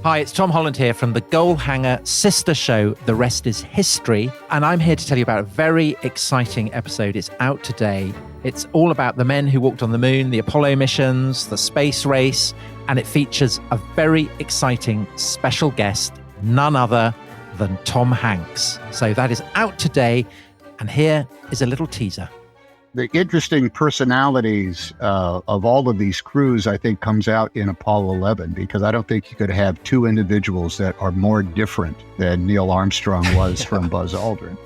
Hi, it's Tom Holland here from the Goalhanger sister show, The Rest is History. And I'm here to tell you about a very exciting episode. It's out today. It's all about the men who walked on the moon, the Apollo missions, the space race, and it features a very exciting special guest, none other than Tom Hanks. So that is out today, and here is a little teaser. The interesting personalities of all of these crews, I think, comes out in Apollo 11, because I don't think you could have two individuals that are more different than Neil Armstrong was from Buzz Aldrin.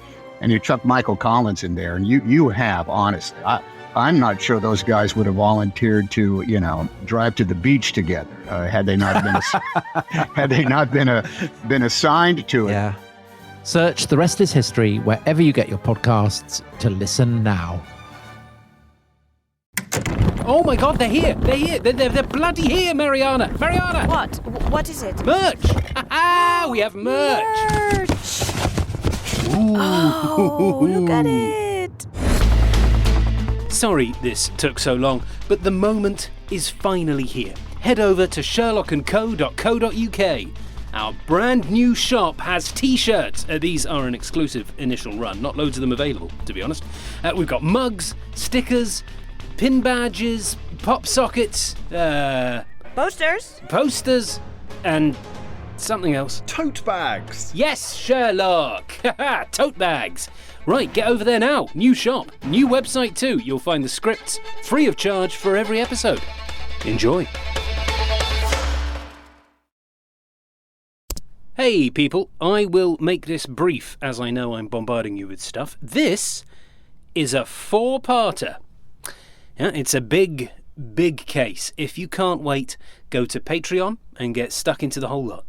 And you chuck Michael Collins in there, and you have, honestly, I'm not sure those guys would have volunteered to, drive to the beach together had they not been assigned to it. Yeah. Search The Rest is History wherever you get your podcasts to listen now. Oh my God, they're here! They're bloody here, Mariana! What? What is it? Merch! We have merch! Oh, look at it! Sorry this took so long, but the moment is finally here. Head over to sherlockandco.co.uk. Our brand new shop has t-shirts. These are an exclusive initial run, not loads of them available, to be honest. We've got mugs, stickers, pin badges, pop sockets, posters, and something else. Tote bags. Yes, Sherlock. Tote bags. Right, get over there now. New shop, new website too. You'll find the scripts free of charge for every episode. Enjoy. Hey people, I will make this brief as I know I'm bombarding you with stuff. This is a 4-parter. Yeah, it's a big case. If you can't wait, go to Patreon and get stuck into the whole lot.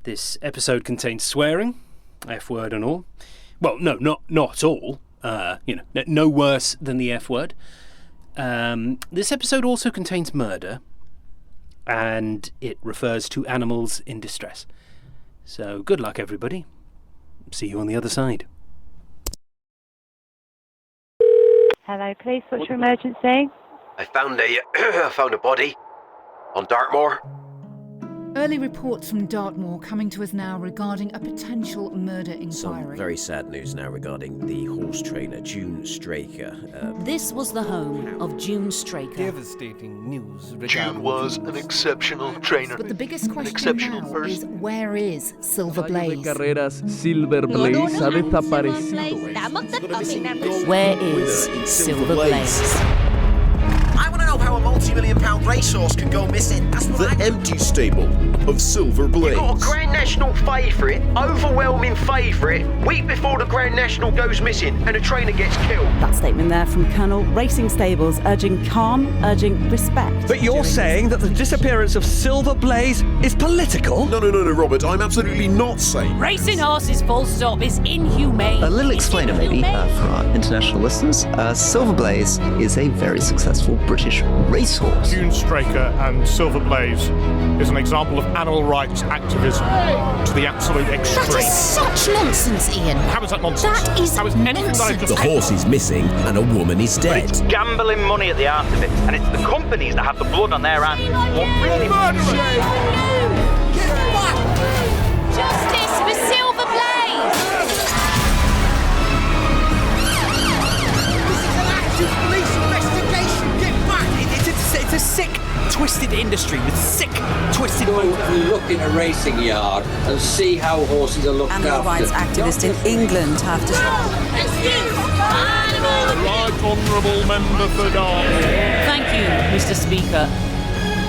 This episode contains swearing, F-word and all. Well, no, not all. No worse than the F-word. This episode also contains murder, and it refers to animals in distress. So good luck, everybody. See you on the other side. Hello, police. What's your emergency? I found a body on Dartmoor. Early reports from Dartmoor coming to us now regarding a potential murder inquiry. Some very sad news now regarding the horse trainer, June Straker. This was the home of June Straker. Devastating news regarding June was an exceptional trainer. But the biggest question now is, where is Silva Blaze? Carreras, Silver Blaze ha desaparecido. Where is Silva Blaze? I want to know how a multi-million-pound racehorse can go missing. That's what The empty stable of Silver Blaze. Got a Grand National favourite, overwhelming favourite, week before the Grand National goes missing and the trainer gets killed. That statement there from Colonel Racing Stables, urging calm, urging respect. But you're saying that the disappearance of Silver Blaze is political? No, Robert, I'm absolutely not saying. Racing horses full stop is inhumane. A little explainer maybe for our international listeners. Silver Blaze is a very successful British racehorse. June Straker and Silver Blaze is an example of animal rights activism to the absolute extreme. That is such nonsense, Ian. How is that nonsense? That is nonsense. The horse is missing and a woman is dead. It's gambling money at the heart of it, and it's the companies that have the blood on their hands. What really Justice for Silver Blaze! This is an active police investigation. Get back! It's a sick, twisted industry with sick, twisted motives. Look in a racing yard and see how horses are looked after. Animal rights activists in England have to... Right honourable member for Dartmoor. Thank you, Mr. Speaker.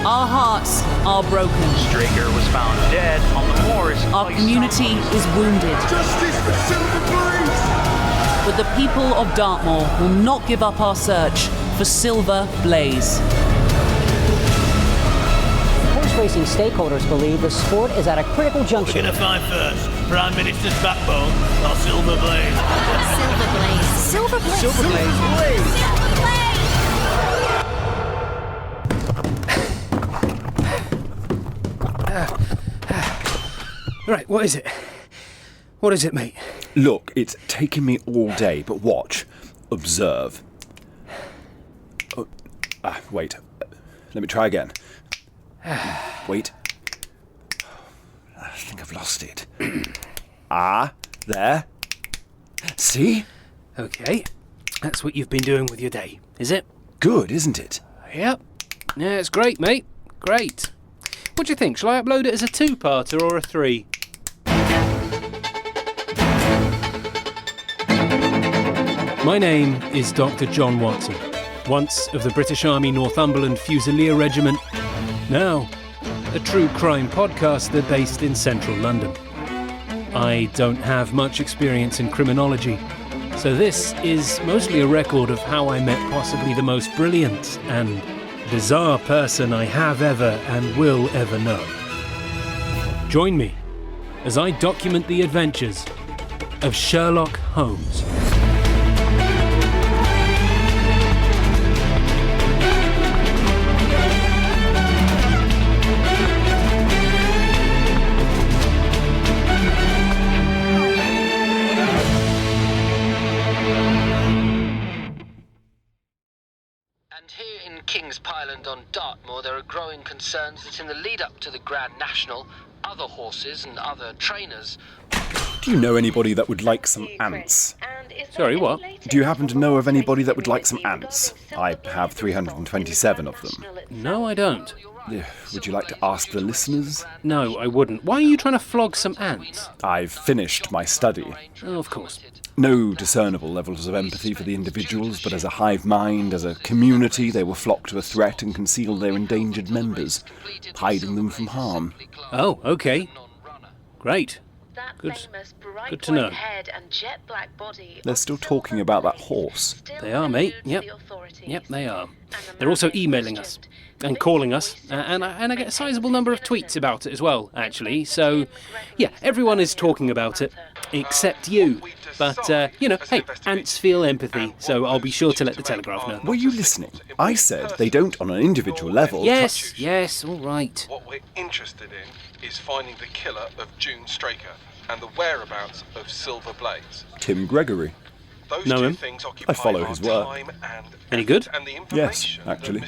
Our hearts are broken. Straker was found dead on the moors. Our community is wounded. Justice for Silver Blaze! But the people of Dartmoor will not give up our search for Silver Blaze. Horse racing stakeholders believe the sport is at a critical juncture. We're going to find first Prime Minister's backbone or Silver Blaze. Silver Blaze. Silver Blaze. Silver Blaze. Silver Blaze. Right, what is it? What is it, mate? Look, it's taken me all day, but watch. Observe. Wait. Let me try again. Wait. I think I've lost it. There. See? Okay, that's what you've been doing with your day, is it? Good, isn't it? Yep. Yeah, it's great, mate. Great. What do you think? Shall I upload it as a 2-parter or a 3? My name is Dr. John Watson, once of the British Army Northumberland Fusilier Regiment, now a true crime podcaster based in central London. I don't have much experience in criminology, so this is mostly a record of how I met possibly the most brilliant and bizarre person I have ever and will ever know. Join me as I document the adventures of Sherlock Holmes. King's Pyland on Dartmoor, there are growing concerns that in the lead-up to the Grand National, other horses and other trainers... Do you know anybody that would like some ants? Sorry, what? Do you happen to know of anybody that would like some ants? I have 327 of them. No, I don't. Would you like to ask the listeners? No, I wouldn't. Why are you trying to flog some ants? I've finished my study. Oh, of course. No discernible levels of empathy for the individuals, but as a hive mind, as a community, they will flock to a threat and conceal their endangered members, hiding them from harm. Oh, okay. Great. Good to know. They're still talking about that horse. They are, mate. Yep, they are. They're also emailing us and calling us, and I get a sizable number of tweets about it as well, actually. So, yeah, everyone is talking about it, except you. But, hey, ants feel empathy, so I'll be sure to let the Telegraph know. Were you listening? I said they don't on an individual level. Yes, all right. What we're interested in is finding the killer of June Straker and the whereabouts of Silva Blaze. Tim Gregory. Know him? I follow his work. Any good? Yes, actually.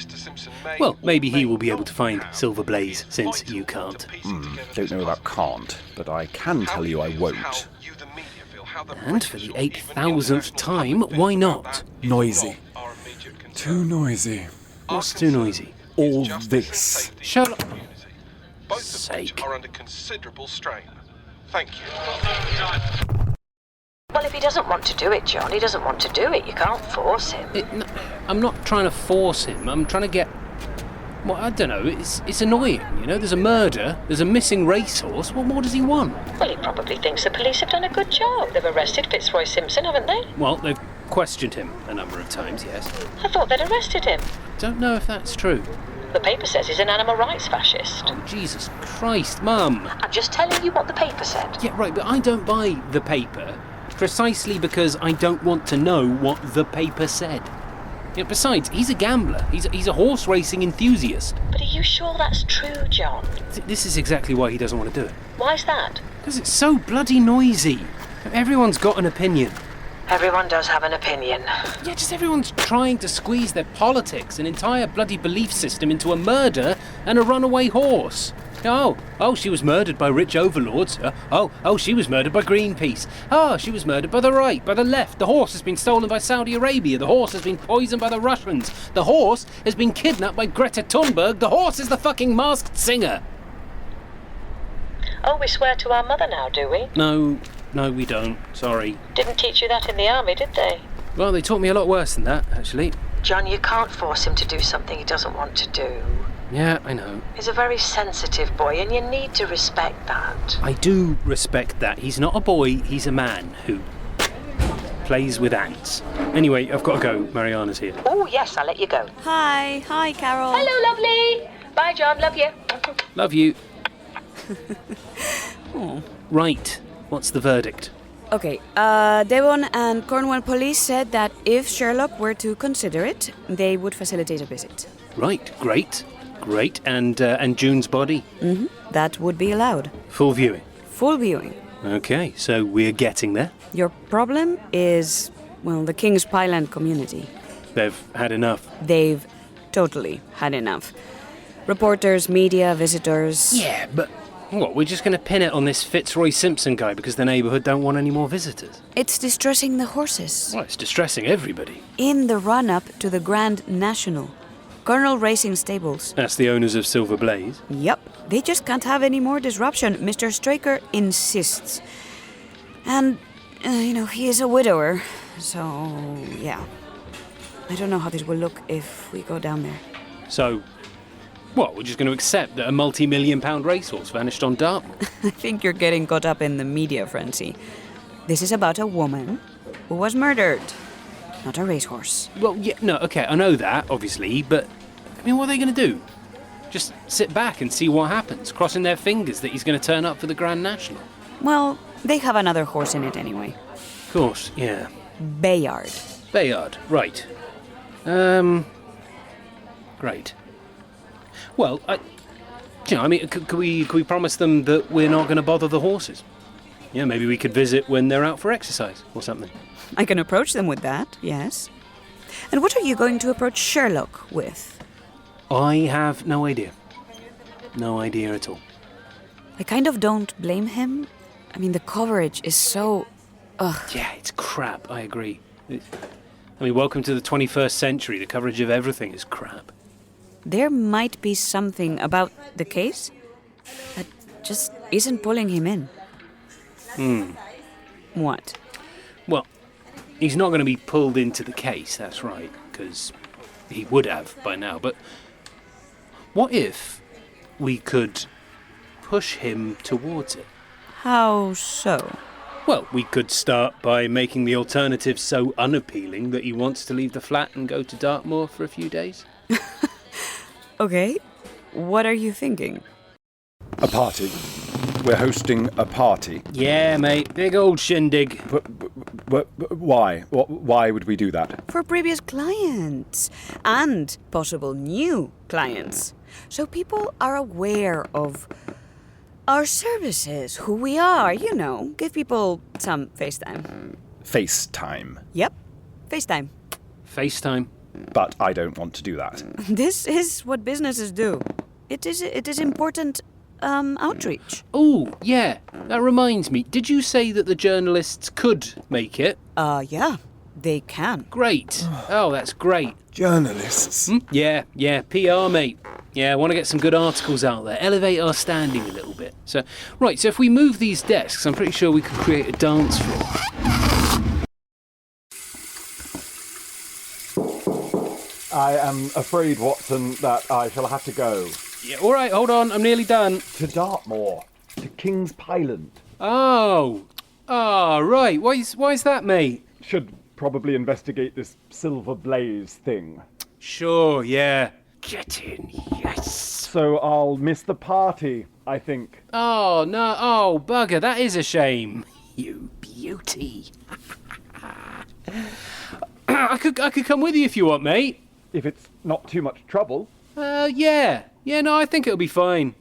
Well, maybe he will be able to find Silva Blaze, since you can't. Don't know about can't, but I can tell you I won't. And for the 8,000th time, why not? Noisy. Too noisy. What's too noisy? All this. Sherlock. Both of which are under considerable strain. Thank you. Well, if he doesn't want to do it, John, he doesn't want to do it. You can't force him. I'm not trying to force him. I'm trying to get... Well, I don't know. It's annoying, you know? There's a murder. There's a missing racehorse. What more does he want? Well, he probably thinks the police have done a good job. They've arrested Fitzroy Simpson, haven't they? Well, they've questioned him a number of times, yes. I thought they'd arrested him. Don't know if that's true. The paper says he's an animal rights fascist. Oh, Jesus Christ, Mum. I'm just telling you what the paper said. Yeah, right, but I don't buy the paper precisely because I don't want to know what the paper said. Yeah, besides, he's a gambler. He's a horse racing enthusiast. But are you sure that's true, John? This is exactly why he doesn't want to do it. Why's that? Because it's so bloody noisy. Everyone's got an opinion. Everyone does have an opinion. Yeah, just everyone's trying to squeeze their politics, an entire bloody belief system into a murder and a runaway horse. Oh, she was murdered by rich overlords. Oh, she was murdered by Greenpeace. Oh, she was murdered by the right, by the left. The horse has been stolen by Saudi Arabia. The horse has been poisoned by the Russians. The horse has been kidnapped by Greta Thunberg. The horse is the fucking Masked Singer. Oh, we swear to our mother now, do we? No, we don't. Sorry. Didn't teach you that in the army, did they? Well, they taught me a lot worse than that, actually. John, you can't force him to do something he doesn't want to do. Yeah, I know. He's a very sensitive boy, and you need to respect that. I do respect that. He's not a boy, he's a man who plays with ants. Anyway, I've got to go. Mariana's here. Oh, yes, I'll let you go. Hi, Carol. Hello, lovely. Bye, John. Love you. Love you. Right. What's the verdict? Okay, Devon and Cornwall police said that if Sherlock were to consider it, they would facilitate a visit. Right, great. And June's body? Mm-hmm. That would be allowed. Full viewing? Full viewing. Okay, so we're getting there. Your problem is, well, the King's Pyland community. They've had enough. They've totally had enough. Reporters, media, visitors... Yeah, but What, we're just going to pin it on this Fitzroy Simpson guy because the neighbourhood don't want any more visitors? It's distressing the horses. Well, it's distressing everybody. In the run-up to the Grand National, Colonel Racing Stables. That's the owners of Silver Blaze? Yep. They just can't have any more disruption. Mr. Straker insists. And, he is a widower. So, yeah. I don't know how this will look if we go down there. So, what, we're just going to accept that a multi-million-pound racehorse vanished on Dartmoor? I think you're getting caught up in the media frenzy. This is about a woman who was murdered, not a racehorse. Well, yeah, no, okay, I know that, obviously, but, what are they going to do? Just sit back and see what happens, crossing their fingers that he's going to turn up for the Grand National? Well, they have another horse in it anyway. Of course, yeah. Bayard. Bayard, right. Great. Well, could we promise them that we're not going to bother the horses? Yeah, maybe we could visit when they're out for exercise or something. I can approach them with that, yes. And what are you going to approach Sherlock with? I have no idea. No idea at all. I kind of don't blame him. The coverage is so... Yeah, it's crap, I agree. Welcome to the 21st century. The coverage of everything is crap. There might be something about the case that just isn't pulling him in. What? Well, he's not going to be pulled into the case, that's right, because he would have by now. But what if we could push him towards it? How so? Well, we could start by making the alternative so unappealing that he wants to leave the flat and go to Dartmoor for a few days. Okay, what are you thinking? A party. We're hosting a party. Yeah, mate, big old shindig. Why? Why would we do that? For previous clients and possible new clients. So people are aware of our services, who we are, give people some FaceTime. FaceTime? Yep, FaceTime. FaceTime? But I don't want to do that. This is what businesses do. It is important outreach. Oh, yeah, that reminds me. Did you say that the journalists could make it? Yeah, they can. Great. Oh, that's great. Journalists? Yeah, PR, mate. Yeah, I want to get some good articles out there, elevate our standing a little bit. So if we move these desks, I'm pretty sure we could create a dance floor. I am afraid, Watson, that I shall have to go. Yeah, all right, hold on, I'm nearly done. To Dartmoor, to King's Pyland. Oh, right. Why is that, mate? Should probably investigate this Silver Blaze thing. Sure, yeah. Get in, yes. So I'll miss the party, I think. Oh, no. Oh, bugger, that is a shame. You beauty. I could come with you if you want, mate. If it's not too much trouble. Yeah. Yeah, no, I think it'll be fine.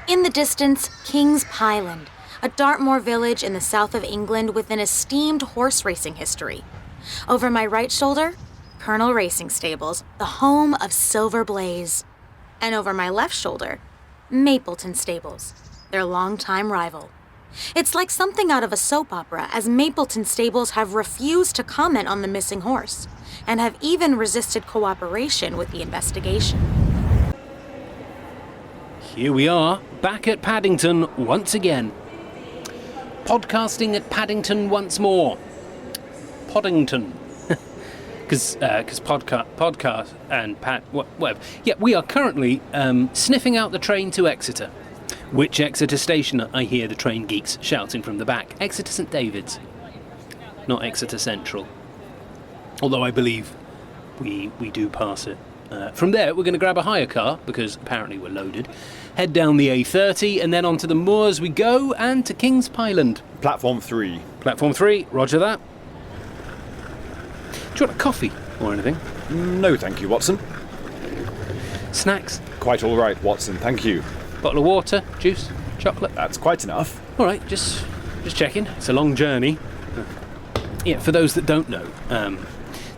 In the distance, King's Pyland, a Dartmoor village in the south of England with an esteemed horse racing history. Over my right shoulder, Colonel Racing Stables, the home of Silver Blaze. And over my left shoulder, Mapleton Stables, their longtime rival. It's like something out of a soap opera, as Mapleton Stables have refused to comment on the missing horse, and have even resisted cooperation with the investigation. Here we are, back at Paddington once again. Podcasting at Paddington once more. Poddington. Because podcast and whatever. Yeah, we are currently sniffing out the train to Exeter. Which Exeter station? I hear the train geeks shouting from the back. Exeter St David's. Not Exeter Central. Although I believe we do pass it. From there, we're going to grab a hire car, because apparently we're loaded. Head down the A30, and then onto the moors we go, and to King's Pyland. Platform 3. Platform 3, roger that. Do you want a coffee or anything? No, thank you, Watson. Snacks? Quite all right, Watson, thank you. Bottle of water, juice, chocolate? That's quite enough. All right, just checking. It's a long journey. Yeah, for those that don't know,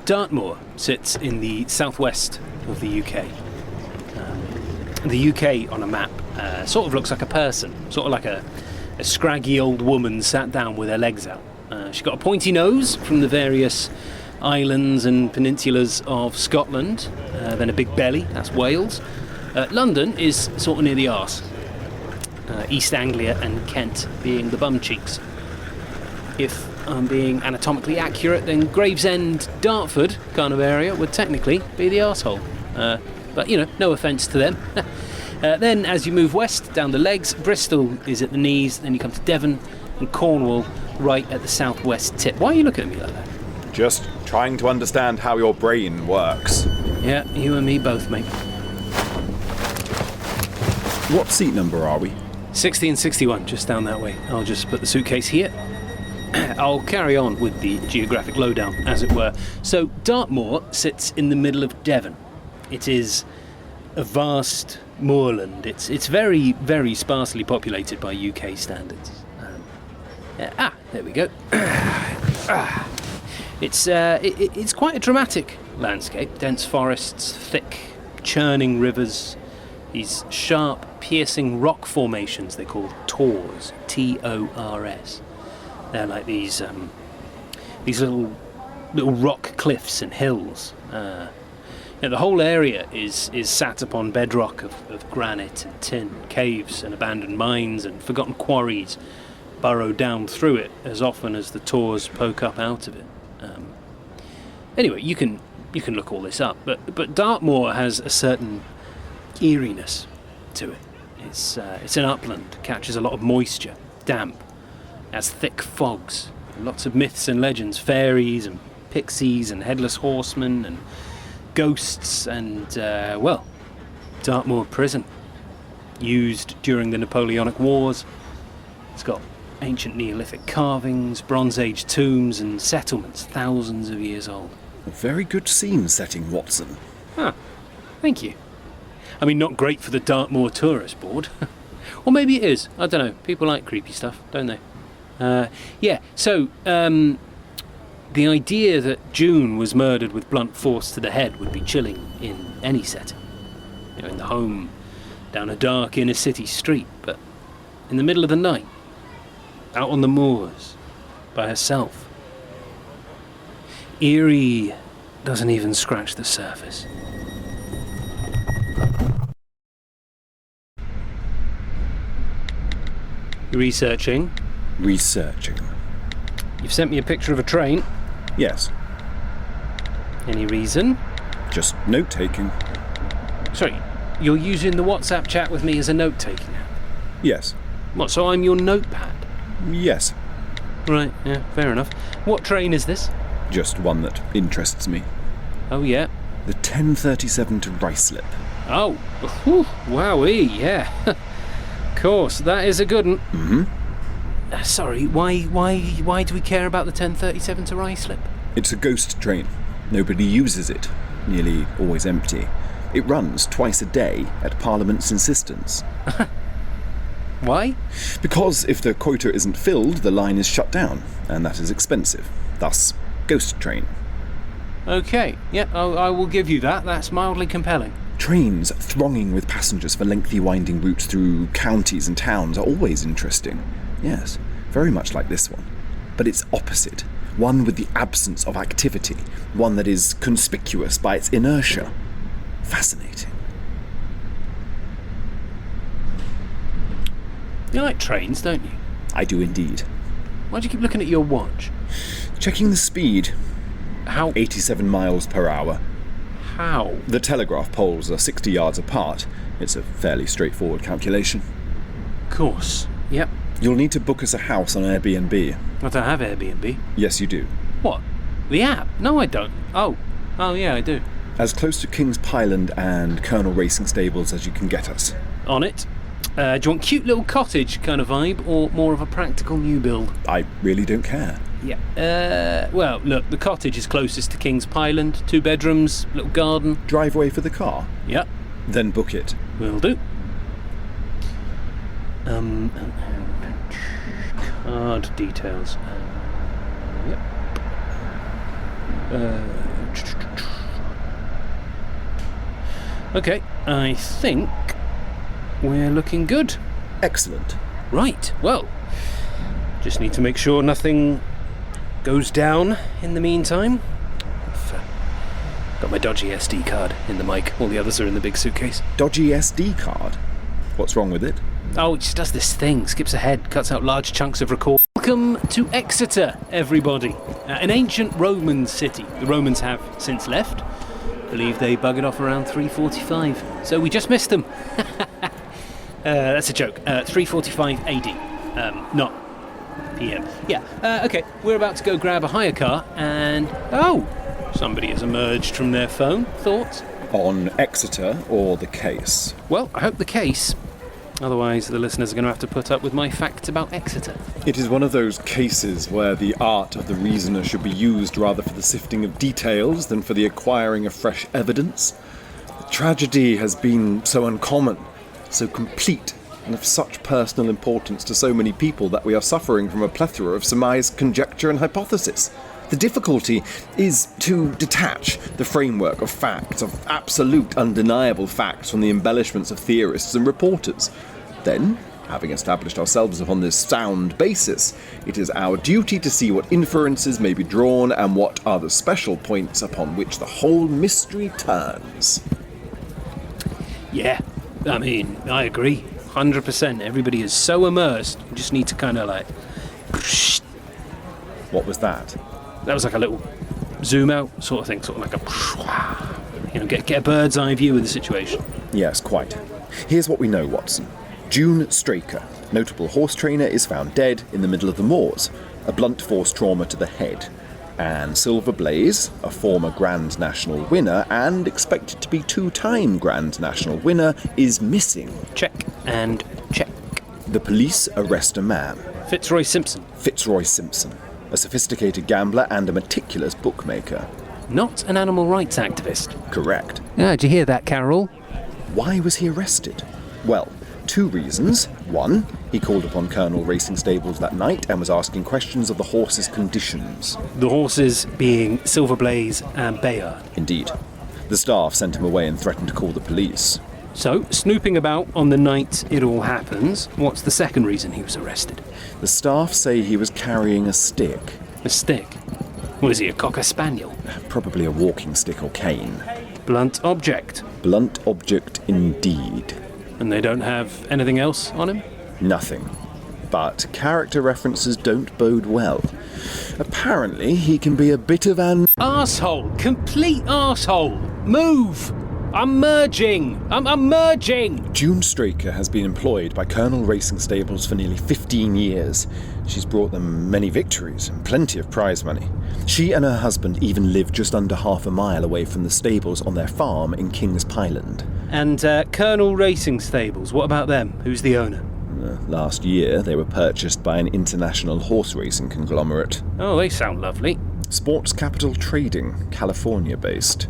Dartmoor sits in the southwest of the UK. The UK on a map sort of looks like a person, sort of like a scraggy old woman sat down with her legs out. She's got a pointy nose from the various islands and peninsulas of Scotland, then a big belly, that's Wales. London is sort of near the arse. East Anglia and Kent being the bum cheeks. If I'm being anatomically accurate, then Gravesend, Dartford kind of area would technically be the arsehole. But, no offence to them. Then, as you move west, down the legs, Bristol is at the knees, then you come to Devon and Cornwall right at the southwest tip. Why are you looking at me like that? Just trying to understand how your brain works. Yeah, you and me both, mate. What seat number are we? 60 and 61, just down that way. I'll just put the suitcase here. I'll carry on with the geographic lowdown, as it were. So, Dartmoor sits in the middle of Devon. It is a vast moorland. It's very, very sparsely populated by UK standards. There we go. It's quite a dramatic landscape. Dense forests, thick, churning rivers, these sharp, piercing rock formations they call tors, T-O-R-S. They're like these little rock cliffs and hills. The whole area is sat upon bedrock of granite and tin, caves and abandoned mines and forgotten quarries burrow down through it as often as the tors poke up out of it. Anyway, you can look all this up, but Dartmoor has a certain eeriness to it. It's an upland, catches a lot of moisture, damp, has thick fogs, lots of myths and legends, fairies and pixies and headless horsemen and ghosts and, Dartmoor Prison, used during the Napoleonic Wars. It's got ancient Neolithic carvings, Bronze Age tombs and settlements thousands of years old. A very good scene setting, Watson. Thank you. I mean, not great for the Dartmoor Tourist Board. Or maybe it is. I don't know. People like creepy stuff, don't they? The idea that June was murdered with blunt force to the head would be chilling in any setting. In the home, down a dark inner city street, but in the middle of the night, out on the moors, by herself. Eerie doesn't even scratch the surface. Researching? Researching. You've sent me a picture of a train? Yes. Any reason? Just note-taking. Sorry, you're using the WhatsApp chat with me as a note-taking app? Yes. What, so I'm your notepad? Yes. Right, yeah, fair enough. What train is this? Just one that interests me. Oh, yeah? The 10:37 to Ruislip. Oh, whew, wowee, yeah. Of course, that is a good one. Mm-hmm. Sorry, why do we care about the 10:37 to Ruislip? It's a ghost train. Nobody uses it. Nearly always empty. It runs twice a day at Parliament's insistence. Why? Because if the quota isn't filled, the line is shut down, and that is expensive. Thus, ghost train. Okay, yeah, I will give you that. That's mildly compelling. Trains thronging with passengers for lengthy winding routes through counties and towns are always interesting. Yes, very much like this one. But it's opposite. One with the absence of activity. One that is conspicuous by its inertia. Fascinating. You like trains, don't you? I do indeed. Why do you keep looking at your watch? Checking the speed. How? 87 miles per hour. How? The telegraph poles are 60 yards apart. It's a fairly straightforward calculation. Of course. Yep. You'll need to book us a house on Airbnb. I don't have Airbnb. Yes, you do. What? The app? No, I don't. Oh, yeah, I do. As close to King's Pyland and Colonel Racing Stables as you can get us. On it. Do you want cute little cottage kind of vibe, or more of a practical new build? I really don't care. Yeah. Well, look, the cottage is closest to King's Pyland. 2 bedrooms, little garden. Driveway for the car? Yep. Then book it. Will do. Card details. Yep. Okay, I think we're looking good. Excellent. Right, well, just need to make sure nothing goes down in the meantime. I've got my dodgy SD card in the mic. All the others are in the big suitcase. Dodgy SD card? What's wrong with it? Oh, it just does this thing. Skips ahead, cuts out large chunks of record. Welcome to Exeter, everybody. An ancient Roman city. The Romans have since left. I believe they buggered off around 345. So we just missed them. That's a joke. 345 AD. Not PM. Yeah, okay. We're about to go grab a hire car and... Oh! Somebody has emerged from their phone. Thoughts? On Exeter or the case? Well, I hope the case. Otherwise, the listeners are going to have to put up with my facts about Exeter. It is one of those cases where the art of the reasoner should be used rather for the sifting of details than for the acquiring of fresh evidence. The tragedy has been so uncommon, so complete, and of such personal importance to so many people that we are suffering from a plethora of surmise, conjecture, and hypothesis. The difficulty is to detach the framework of facts, of absolute undeniable facts, from the embellishments of theorists and reporters. Then, having established ourselves upon this sound basis, it is our duty to see what inferences may be drawn and what are the special points upon which the whole mystery turns. Yeah, I mean, I agree. 100%. Everybody is so immersed, you just need to kind of like... What was that? That was like a little zoom out sort of thing, sort of like a... You know, get a bird's eye view of the situation. Yes, quite. Here's what we know, Watson. June Straker, notable horse trainer, is found dead in the middle of the moors, a blunt force trauma to the head. And Silva Blaze, a former Grand National winner and expected to be two-time Grand National winner, is missing. Check and check. The police arrest a man. Fitzroy Simpson, a sophisticated gambler and a meticulous bookmaker. Not an animal rights activist. Correct. Did you hear that, Carol? Why was he arrested? Well, two reasons. One, he called upon Colonel Racing Stables that night and was asking questions of the horses' conditions. The horses being Silva Blaze and Bayard. Indeed. The staff sent him away and threatened to call the police. So, snooping about on the night it all happens, what's the second reason he was arrested? The staff say he was carrying a stick. A stick? What is he, a cocker spaniel? Probably a walking stick or cane. Blunt object. Blunt object indeed. And they don't have anything else on him? Nothing. But character references don't bode well. Apparently, he can be a bit of an... Arsehole! Complete arsehole! Move! I'm merging! I'm merging! June Straker has been employed by Colonel Racing Stables for nearly 15 years. She's brought them many victories and plenty of prize money. She and her husband even live just under half a mile away from the stables on their farm in Kings Pyland. And Colonel Racing Stables, what about them? Who's the owner? Last year, they were purchased by an international horse racing conglomerate. Oh, they sound lovely. Sports Capital Trading, California-based.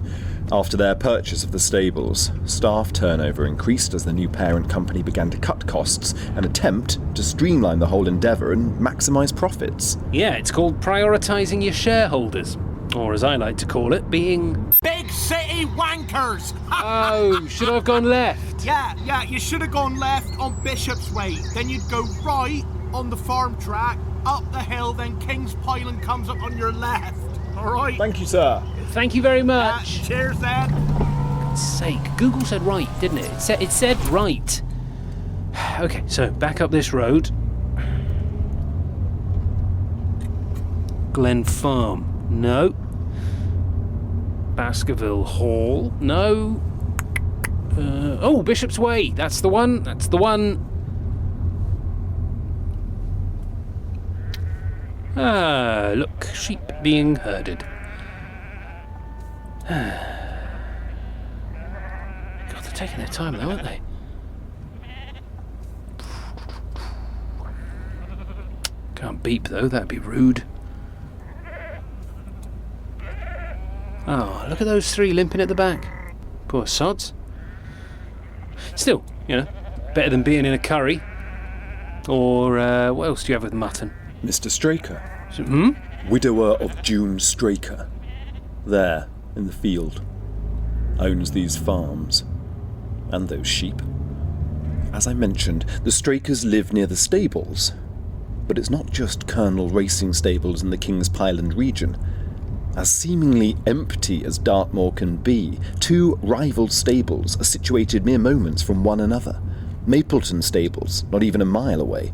After their purchase of the stables, staff turnover increased as the new parent company began to cut costs and attempt to streamline the whole endeavour and maximise profits. Yeah, it's called prioritising your shareholders. Or as I like to call it, being... Big city wankers! Oh, should I have gone left? Yeah, you should have gone left on Bishop's Way. Then you'd go right on the farm track, up the hill, then King's Pyland comes up on your left. All right? Thank you, sir. Thank you very much. Cheers, then. For God's sake, Google said right, didn't it? It said right. Okay, so back up this road. Glen Farm. No. Baskerville Hall. No. Oh, Bishop's Way. That's the one. Ah, look, sheep being herded. God, they're taking their time though, aren't they? Can't beep though, that'd be rude. Oh, look at those three limping at the back. Poor sods. Still, better than being in a curry. Or, what else do you have with mutton? Mr. Straker. Hmm? Widower of June Straker. there, in the field. Owns these farms. And those sheep. As I mentioned, the Strakers live near the stables. But it's not just Colonel Racing Stables in the King's Pyland region. As seemingly empty as Dartmoor can be, two rival stables are situated mere moments from one another. Mapleton Stables, not even a mile away,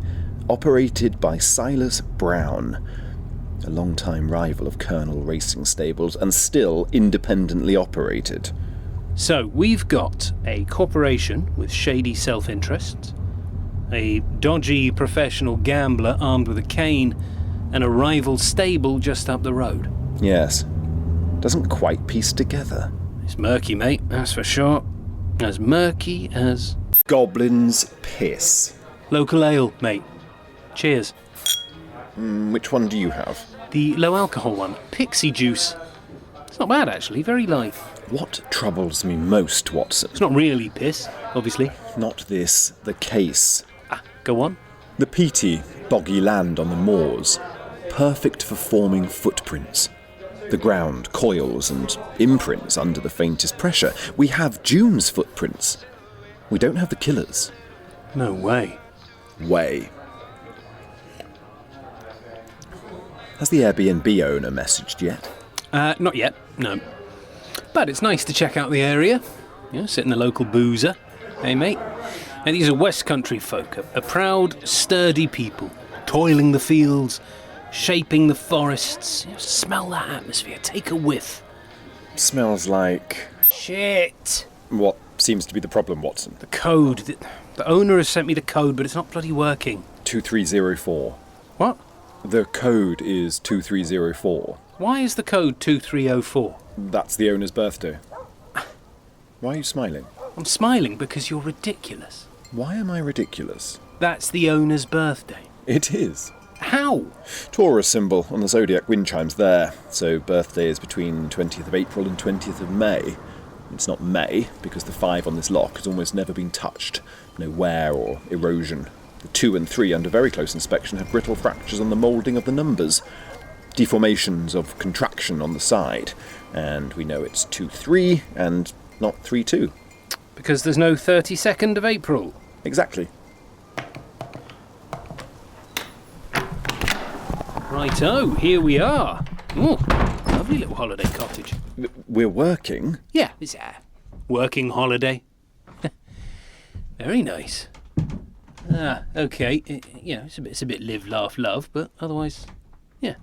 operated by Silas Brown, a long-time rival of Colonel Racing Stables, and still independently operated. So, we've got a corporation with shady self-interest, a dodgy professional gambler armed with a cane, and a rival stable just up the road. Yes. Doesn't quite piece together. It's murky, mate, that's for sure. As murky as... Goblin's piss. Local ale, mate. Cheers. Which one do you have? The low-alcohol one. Pixie juice. It's not bad, actually. Very light. What troubles me most, Watson? It's not really piss, obviously. Not this. The case. Go on. The peaty, boggy land on the moors. Perfect for forming footprints. The ground coils and imprints under the faintest pressure. We have June's footprints. We don't have the killer's. No way. Way. Has the Airbnb owner messaged yet? Not yet, no. But it's nice to check out the area. Sit in the local boozer. Hey, mate? And these are West Country folk, a proud, sturdy people, toiling the fields, shaping the forests. Smell that atmosphere. Take a whiff. Smells like... shit. What seems to be the problem, Watson? The code. The owner has sent me the code, but it's not bloody working. 2304. What? The code is 2304. Why is the code 2304? That's the owner's birthday. Why are you smiling? I'm smiling because you're ridiculous. Why am I ridiculous? That's the owner's birthday. It is. How? Taurus symbol on the zodiac wind chimes there. So birthday is between 20th of April and 20th of May. It's not May, because the 5 on this lock has almost never been touched. No wear or erosion. The 2 and 3, under very close inspection, have brittle fractures on the moulding of the numbers. Deformations of contraction on the side. And we know it's 2-3 and not 3-2. Because there's no 32nd of April. Exactly. Righto, here we are. Oh, lovely little holiday cottage. We're working? Yeah, it's a working holiday. Very nice. Okay. It's a bit live, laugh, love, but otherwise, yeah.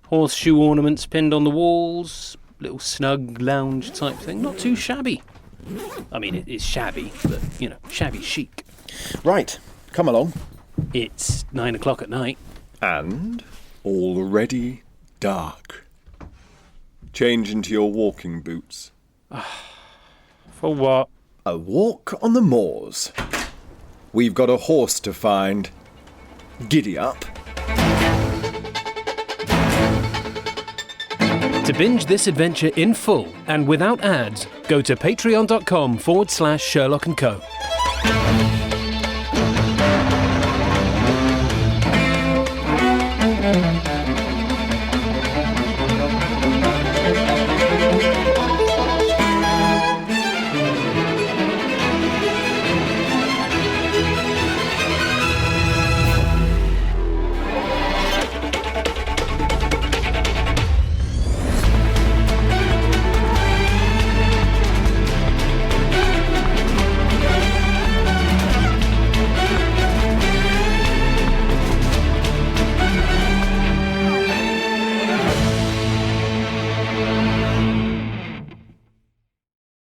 Horseshoe ornaments pinned on the walls, little snug lounge type thing. Not too shabby. I mean, it is shabby, but, shabby chic. Right, come along. It's 9 o'clock at night. And already dark. Change into your walking boots. For what? A walk on the moors. We've got a horse to find. Giddy up. To binge this adventure in full and without ads, go to patreon.com/Sherlock and Co.